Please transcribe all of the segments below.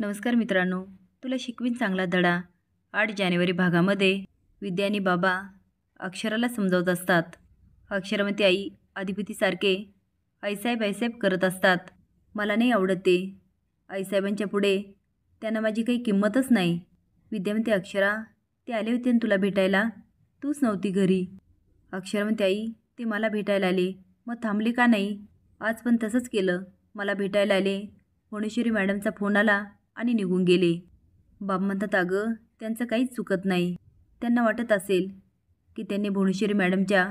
नमस्कार मित्रांनो, तुला शिकवीन चांगला धडा 8 जानेवारी भागामध्ये विद्या आणि बाबा अक्षराला समजावत असतात. अक्षरामध्ये आई अधिपतीसारखे आईसाहेब आईसाहेब करत असतात. मला नाही आवडत ते. आईसाहेबांच्या पुढे त्यांना माझी काही किंमतच नाही. विद्या म्हणते, अक्षरा ते आले होते ना तुला भेटायला, तूच नव्हती घरी. अक्षरा म्हणते, आई ते मला भेटायला आले, मग थांबले का नाही? आज पण तसंच केलं. मला भेटायला आले, भुवनेश्वरी मॅडमचा फोन आला आणि निघून गेले. बाबा म्हणतात, अगं त्यांचं काहीच चुकत नाही. त्यांना वाटत असेल की त्यांनी भुवनेश्वरी मॅडमच्या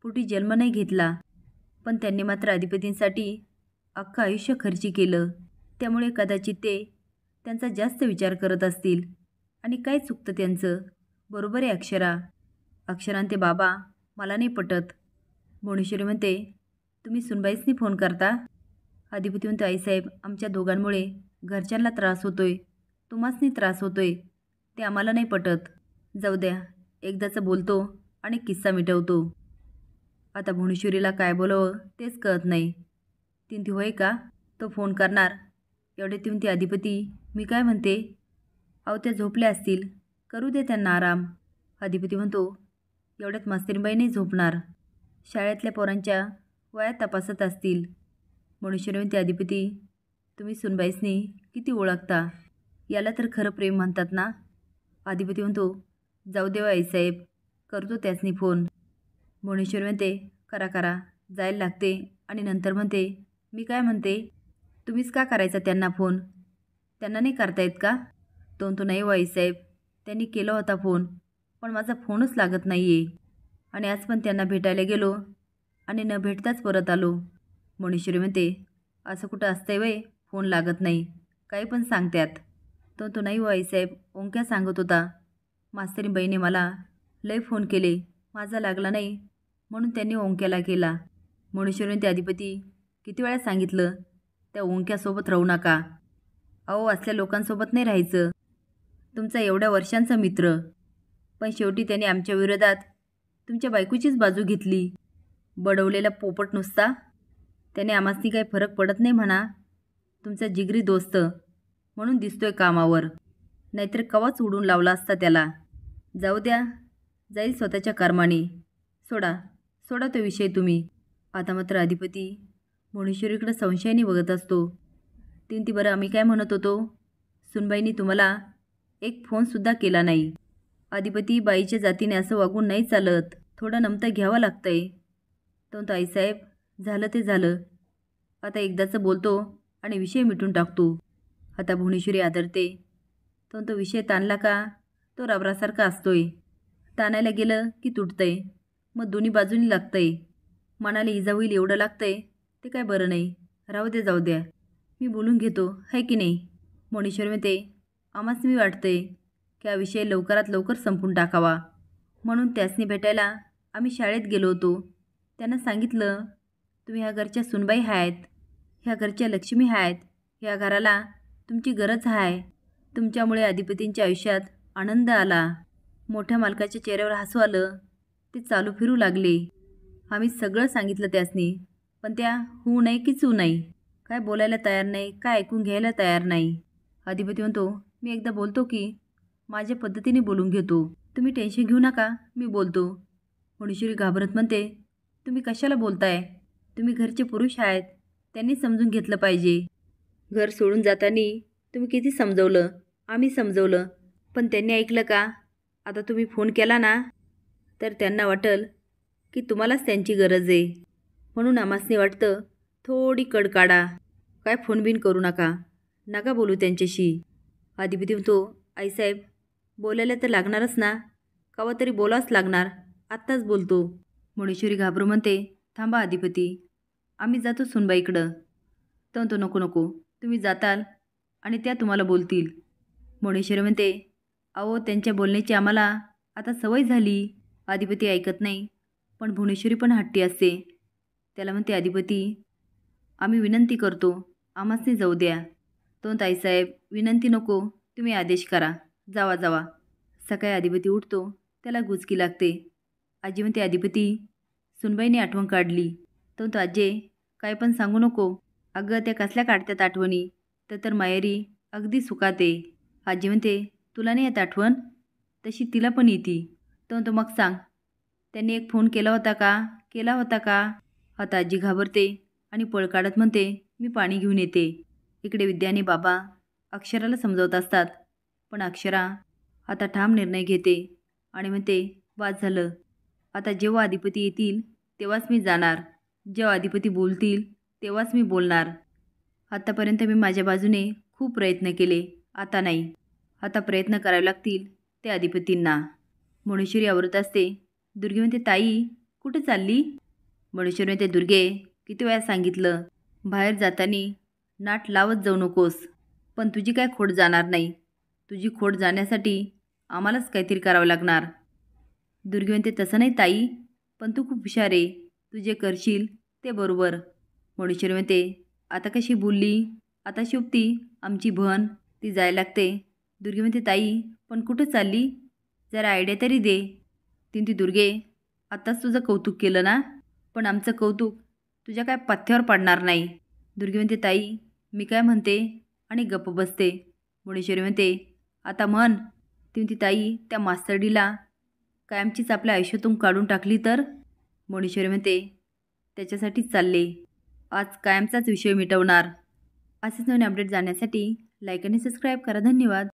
पोटी जन्म नाही घेतला, पण त्यांनी मात्र अधिपतींसाठी अख्खं आयुष्य खर्ची केलं. त्यामुळे कदाचित ते त्यांचा जास्त विचार करत असतील. आणि काय चुकतं त्यांचं? बरोबर आहे अक्षरा. अक्षरा ते बाबा मला नाही पटत. भुवनेश्वरी म्हणते, तुम्ही सुनबाईसनी फोन करता? अधिपती म्हणतो, आईसाहेब आमच्या दोघांमुळे घरच्यांना त्रास होतोय, तुम्हासनी त्रास होतोय, ते आम्हाला नाही पटत. जाऊ द्या, एकदाचं बोलतो आणि किस्सा मिटवतो. आता भुवनेश्वरीला काय बोलावं तेच कळत नाही. ती होय का तो फोन करणार? एवढे ती अधिपती मी काय म्हणते, अहो त्या झोपल्या असतील, करू दे त्यांना आराम. अधिपती म्हणतो, एवढ्यात मास्तरीबाई नाही झोपणार, शाळेतल्या पोरांच्या वया तपासत असतील. भुवनेश्वरी म्हणते, अधिपती तुम्ही सुनबाईसनी किती ओळखता? याला तर खरं प्रेम म्हणतात ना? अधिपती म्हणतो, जाऊ देवा आईसाहेब, करतो त्यासनी फोन. भुवनेश्वरी म्हणते, करा करा. जायला लागते आणि नंतर म्हणते, मी काय म्हणते, तुम्हीच का करायचा त्यांना फोन? त्यांना नाही करता येत का? तो नाही हो आईसाहेब, त्यांनी केला होता फोन, पण माझा फोनच लागत नाही आहे. आणि आज पण त्यांना भेटायला गेलो आणि न भेटताच परत आलो. भुवनेश्वरी म्हणते, असं कुठं असतंय वय, फोन लागत नाही, काही पण सांगत्यात. तो नाही हो आईसाहेब, ओंक्या सांगत होता, मास्तरीबाईने मला लय फोन केले, माझा लागला नाही म्हणून त्यांनी ओंक्याला केला. भुवनेश्वरी ते अधिपती किती वेळा सांगितलं त्या ओंक्यासोबत राहू नका. अहो असल्या लोकांसोबत नाही राहायचं. तुमचा एवढ्या वर्षांचा मित्र, पण शेवटी त्याने आमच्या विरोधात तुमच्या बायकोचीच बाजू घेतली. बडवलेला पोपट नुसता. त्याने आम्हासनी काही फरक पडत नाही म्हणा. तुमचा जिगरी दोस्त म्हणून दिसतोय कामावर, नाहीतर कवाच उडून लावला असता त्याला. जाऊ द्या, जाईल स्वतःच्या कर्माने. सोडा सोडा तो विषय तुम्ही. आता मात्र अधिपती भुवनेश्वरीकडे संशयाने बघत असतो. ती बरं आम्ही काय म्हणत होतो, सुनबाईंनी तुम्हाला एक फोनसुद्धा केला नाही. अधिपती बाईच्या जातीने असं वागून नाही चालत, थोडं नमतं घ्यावं लागतंय. तो आईसाहेब झालं ते झालं, आता एकदाचं बोलतो आणि विषय मिटून टाकतो. आता भुवनेश्वरी आदरते. तो विषय ताणला का तो रबरासारखा असतोय, ताणायला गेलं की तुटतंय, मग दोन्ही बाजूनी लागतंय. मनाला इजा होईल एवढं लागतंय, ते काय बरं नाही. राहू दे, जाऊ द्या, मी बोलून घेतो, है की नाही? भुवनेश्वरी म्हणते, आम्हास मी वाटतंय की हा विषय लवकरात लवकर संपून टाकावा, म्हणून त्यासनी भेटायला आम्ही शाळेत गेलो होतो. त्यांना सांगितलं, तुम्ही ह्या घरच्या सुनबाई आहेत, ह्या घरच्या लक्ष्मी आहेत, ह्या घराला तुमची गरज आहे. तुमच्यामुळे अधिपतींच्या आयुष्यात आनंद आला, मोठ्या मालकाच्या चेहऱ्यावर हसू आलं, ते चालू फिरू लागले. आम्ही सगळं सांगितलं त्यासनी, पण त्या होऊ नाही की चू नाही, काय बोलायला तयार नाही, काय ऐकून घ्यायला तयार नाही. अधिपती म्हणतो, मी एकदा बोलतो की, माझ्या पद्धतीने बोलून घेतो, तुम्ही टेन्शन घेऊ नका, मी बोलतो. भुवनेश्वरी घाबरत म्हणते, तुम्ही कशाला बोलताय? तुम्ही घरचे पुरुष आहेत, त्यांनी समजून घेतलं पाहिजे. घर सोडून जाताना तुम्ही किती समजवलं, आम्ही समजवलं, पण त्यांनी ऐकलं का? आता तुम्ही फोन केला ना, तर त्यांना वाटेल की तुम्हालाच त्यांची गरज आहे, म्हणून आम्हासनी वाटतं थोडी कड काढा. काय फोन बिन करू नका, नका बोलू त्यांच्याशी. अधिपती म्हणतो, आईसाहेब बोलायला तर लागणारच ना, कवा तरी बोलावंच लागणार, आत्ताच बोलतो. भुवनेश्वरी घाबरू म्हणते, थांबा अधिपती, आम्ही जातो सुनबाईकडं. तो नको नको, तुम्ही जाताल आणि त्या तुम्हाला बोलतील. भुवनेश्वरी म्हणते, अहो त्यांच्या बोलण्याची आम्हाला आता सवय झाली. अधिपती ऐकत नाही, पण भुवनेश्वरी पण हट्टी असते. त्याला म्हणते, अधिपती आम्ही विनंती करतो, आम्हासनी जाऊ द्या. आईसाहेब विनंती नको, तुम्ही आदेश करा, जावा जावा. सकाळी अधिपती उठतो, त्याला गुचकी लागते. आजी म्हणते, अधिपती सुनबाईने आठवण काढली. आजे काय पण सांगू नको. अगं त्या कसल्या काढतात आठवणी, तर माहेरी अगदी सुखात आहे. आजी म्हणते, तुला नाही येत आठवण? तशी तिला पण येते. तो म्हणतो, मग सांग, त्यांनी एक फोन केला होता का? केला होता का? आता आजी घाबरते आणि पळ काढत म्हणते, मी पाणी घेऊन येते. इकडे विद्या आणि बाबा अक्षराला समजावत असतात. पण अक्षरा आता ठाम निर्णय घेते आणि म्हणते, वाद झालं. आता जेव्हा अधिपती येतील तेव्हाच मी जाणार. जेव्हा अधिपती बोलतील तेव्हाच मी बोलणार. आत्तापर्यंत मी माझ्या बाजूने खूप प्रयत्न केले. आता नाही. आता प्रयत्न करावे लागतील ते अधिपतींना. मणेश्वरी आवरत असते. दुर्गे म्हणते, ताई कुठे चालली? मणेश्वरी म्हणते, दुर्गे किती वेळा सांगितलं, बाहेर जाताना नाट लावत जाऊ नकोस. पण तुझी काय खोड जाणार नाही. तुझी खोड जाण्यासाठी आम्हालाच काहीतरी करावं लागणार. दुर्गे म्हणते, तसं नाही ताई, पण तू खूप हुशार आहे. तू जे करशील ते बरोबर. मणेश्वरी म्हणते, आता कशी बोलली? आता शुभती आमची बहन ती जायला लागते. दुर्गे म्हणते, ताई पण कुठं चालली? जरा आयडिया तरी दे. ती दुर्गे, आत्ताच तुझं कौतुक केलं ना, पण आमचं कौतुक तुझ्या काय पथ्यावर पडणार नाही. दुर्गे म्हणते, ताई मी काय म्हणते, आणि गप्प बसते. मणेश्वरी म्हणते, आता म्हण. ती म्हणते, ताई त्या मास्तरडीला कायमचीच आपल्या आयुष्यातून काढून टाकली तर? मणेश्वरी म्हणते, त्याच्यासाठीच चालले. आज कायमचाच विषय मिटवणार. असेच नवीन अपडेट जाण्यासाठी लाईक आणि सबस्क्राईब करा. धन्यवाद.